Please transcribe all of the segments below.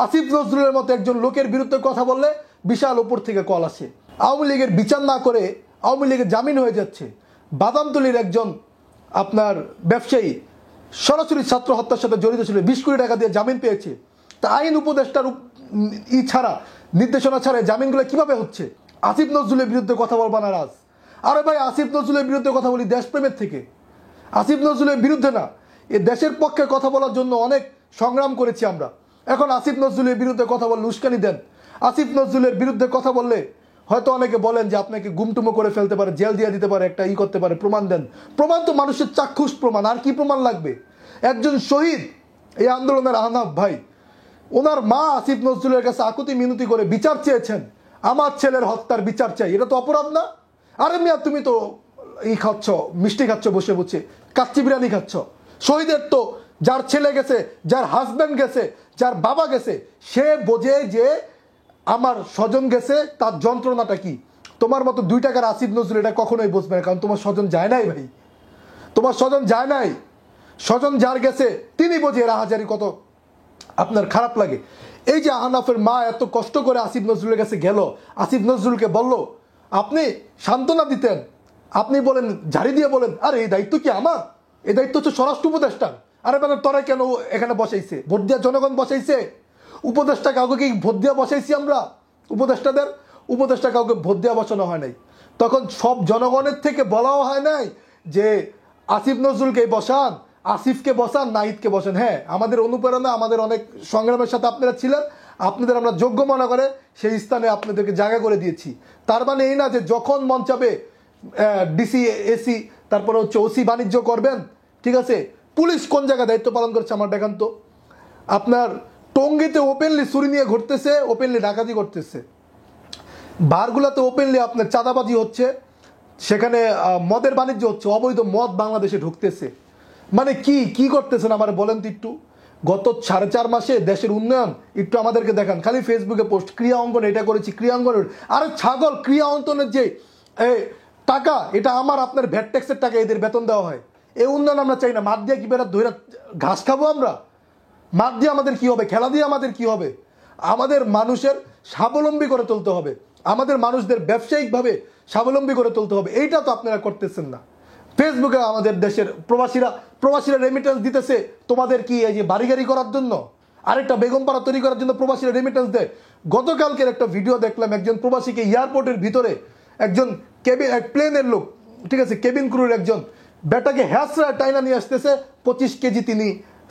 আসিফ নজরুলের মতো একজন লোকের বিরুদ্ধে কথা বললে বিশাল উপর থেকে কল আসে। আওয়ামী লীগের বিচার না করে আওয়ামী লীগের জামিন হয়ে যাচ্ছে। বাদামতলীর একজন আপনার ব্যবসায়ী সরাসরি ছাত্র হত্যার সাথে জড়িত ছিল, 20 কোটি টাকা দিয়ে জামিন পেয়েছে। তা আইন উপদেষ্টার ছাড়া, নির্দেশনা ছাড়া জামিনগুলো কিভাবে হচ্ছে? আসিফ নজরুলের বিরুদ্ধে কথা বলবা না রাজ? আরে ভাই, আসিফ নজরুলের বিরুদ্ধে কথা বলি দেশপ্রেমের থেকে, আসিফ নজরুলের বিরুদ্ধে না। এ দেশের পক্ষে কথা বলার জন্য অনেক সংগ্রাম করেছি আমরা। এখন আসিফ নজরুলের বিরুদ্ধে কথা বললে উস্কানি দেন। আসিফ নজরুলের বিরুদ্ধে কথা বললে হয়তো অনেকে বলেন যে আপনাকে গুমটুমো করে ফেলতে পারে, জেল দিয়ে দিতে পারে, একটা করতে পারে। প্রমাণ দেন। প্রমাণ তো মানুষের চাক্ষুষ প্রমাণ, আর কি প্রমাণ লাগবে? একজন শহীদ এই আন্দোলনের আহনাফ ভাই, ওনার মা আসিফ নজরুলের কাছে আকুতি মিনতি করে বিচার চেয়েছেন, আমার ছেলের হত্যার বিচার চাই। এটা তো অপরাধ না? আরে মিয়া, তুমি তো খাচ্ছ, মিষ্টি খাচ্ছ, বসে বসে কাচ্চি বিরিয়ানি খাচ্ছ। শহীদের তো যার ছেলে গেছে, যার হাজব্যান্ড গেছে, যার বাবা গেছে, সে বোঝে যে আমার স্বজন গেছে, তার যন্ত্রণাটা কি। তোমার মতো 2 টাকার আসিফ নজরুল এটা কখনোই বুঝবে না, কারণ তোমার স্বজন যায় নাই ভাই, তোমার স্বজন যায় নাই। স্বজন যার গেছে তিনি বোঝে রাহাজারি কত আপনার খারাপ লাগে। এই যে আহনাফের মা এত কষ্ট করে আসিফ নজরুলের কাছে গেল, আসিফ নজরুলকে বলল, আপনি সান্ত্বনা দিতেন, আপনি বলেন ঝাড়ি দিয়ে বলেন, আরে এই দায়িত্ব কি আমার? এই দায়িত্ব হচ্ছে স্বরাষ্ট্র উপদেষ্টার। আরে মানে তোরা কেন এখানে বসাইছে? ভোট দিয়া জনগণ বসাইছে? উপদেষ্টা কাউকে কি ভোট দিয়া বসাইছি আমরা? উপদেষ্টা কাউকে ভোট দিয়া বসানো হয় নাই। তখন সব জনগণের থেকে বলাও হয় নাই যে আসিফ নজরুলকে বসান, আসিফকে বসান, নাহিদকে বসান। হ্যাঁ, আমাদের অনুপ্রেরণা, আমাদের অনেক সংগ্রামের সাথে আপনারা ছিলেন, আপনাদের আমরা যোগ্য মনে করে সেই স্থানে আপনাদেরকে জায়গা করে দিয়েছি। তার মানে এই না যে যখন মন চাবে ডিসি, এসি, তারপরে হচ্ছে ওসি বাণিজ্য করবেন, ঠিক আছে? পুলিশ কোন জায়গায় দায়িত্ব পালন করছে আমার দেখান তো। আপনার টঙ্গীতে ওপেনলি চুরি নিয়ে ঘুরতেছে, ওপেনলি ডাকাতি করতেছে, বারগুলাতে ওপেনলি আপনার চাঁদাবাজি হচ্ছে, সেখানে মদের বাণিজ্য হচ্ছে, অবৈধ মদ বাংলাদেশে ঢুকতেছে। মানে কি কি করতেছেন আমার বলেন তো একটু। গত 4.5 মাসে দেশের উন্নয়ন একটু আমাদেরকে দেখান। খালি ফেসবুকে পোস্ট, ক্রিয়া অঙ্কন এটা করেছি, ক্রিয়া অঙ্কন। আরে ছাগল, ক্রিয়া অঙ্কনের যে টাকা, এটা আমার আপনার ভ্যাট ট্যাক্সের টাকা, এদের বেতন দেওয়া হয়। এই উন্নয়ন আমরা চাই না। মাঠ দিয়ে কি বেড়া ধরে ঘাস খাবো আমরা? মাঠ দিয়ে আমাদের কি হবে? খেলা দিয়ে আমাদের কি হবে? আমাদের মানুষের স্বাবলম্বী করে তুলতে হবে, আমাদের মানুষদের ব্যবসায়িকভাবে স্বাবলম্বী করে তুলতে হবে। এইটা তো আপনারা করতেছেন না। ফেসবুকে আমাদের দেশের প্রবাসীরা রেমিটেন্স দিতেছে তোমাদের কি এই যে বাড়ি গাড়ি করার জন্য, আরেকটা বেগমপাড়া তৈরি করার জন্য প্রবাসীরা রেমিটেন্স দেয়। গতকালকের একটা ভিডিও দেখলাম, একজন প্রবাসীকে এয়ারপোর্টের ভিতরে একজন প্লেনের লোক, ঠিক আছে, কেবিন ক্রুর একজন বেটাকে হ্যাসরা টাইনা নিয়ে আসতেছে, 25 কেজি তিনি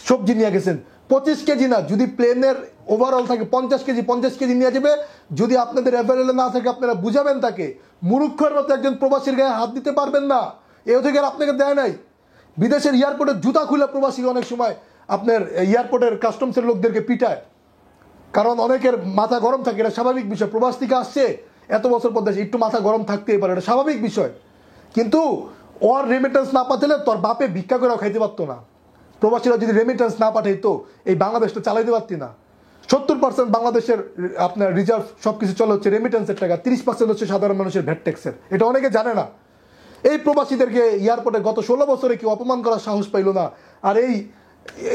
সবজি নিয়ে গেছেন। 25 কেজি না, যদি প্লেনের ওভারঅল থাকে 50 কেজি, 50 কেজি নিয়ে যাবে। যদি আপনাদের অ্যাভেলেবল না থাকে আপনারা বুঝাবেন তাকে। মুরুক্ষের মতো একজন প্রবাসীর গায়ে হাত দিতে পারবেন না, এ অধিকার আপনাকে দেয় নাই। বিদেশের এয়ারপোর্টের জুতা খুলে প্রবাসী অনেক সময় আপনার এয়ারপোর্টের কাস্টমসের লোকদেরকে পিটায়, কারণ অনেকের মাথা গরম থাকে। এটা স্বাভাবিক বিষয়, প্রবাস থেকে আসছে এত বছর পর দেশে, একটু মাথা গরম থাকতেই পারে, এটা স্বাভাবিক বিষয়। কিন্তু ওর রেমিটেন্স না পাঠালে তোর বাপে ভিক্ষা করেও খাইতে পারতো না। প্রবাসীরা যদি রেমিটেন্স না পাঠাইতো এই বাংলাদেশটা চালাইতে পারতি না। 70% বাংলাদেশের আপনার রিজার্ভ সবকিছু চলে হচ্ছে রেমিটেন্সের টাকা, 30% হচ্ছে সাধারণ মানুষের ভ্যাট ট্যাক্সের। এটা অনেকে জানে না। এই প্রবাসীদেরকে এয়ারপোর্টে গত 16 বছরে কেউ অপমান করার সাহস পাইল না। আর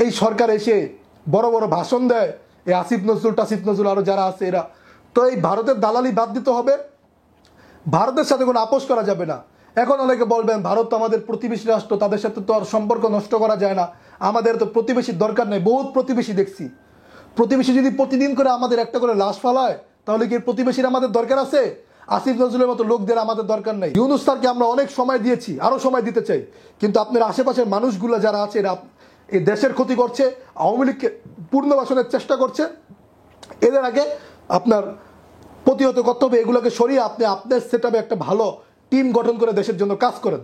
এই সরকার এসে বড় বড় ভাষণ দেয়, এই আসিফ নজরুল আরো যারা আছে এরা। তো এই ভারতের দালালি বাদ দিতে হবে, ভারতের সাথে কোনো আপোষ করা যাবে না। এখন অনেকে বলবেন ভারত তো আমাদের প্রতিবেশী রাষ্ট্র, তাদের সাথে তো আর সম্পর্ক নষ্ট করা যায় না। আমাদের তো প্রতিবেশীর দরকার নেই, বহুত প্রতিবেশী দেখছি। প্রতিবেশী যদি প্রতিদিন করে আমাদের একটা করে লাশ ফালায়, তাহলে কি প্রতিবেশীর আমাদের দরকার আছে? আসিফ নজরুলের মতো লোকদের আমাদের দরকার নেই। ইউনূস স্যারকে আমরা অনেক সময় দিয়েছি, আরো সময় দিতে চাই, কিন্তু আপনার আশেপাশের মানুষগুলো যারা আছে এরা এই দেশের ক্ষতি করছে, আওয়ামী লীগকে পুনর্বাসনের চেষ্টা করছে। এদের আগে আপনার প্রতিহত করতে হবে, এগুলোকে সরিয়ে আপনি আপনার সেটআপে একটা ভালো টিম গঠন করে দেশের জন্য কাজ করেন।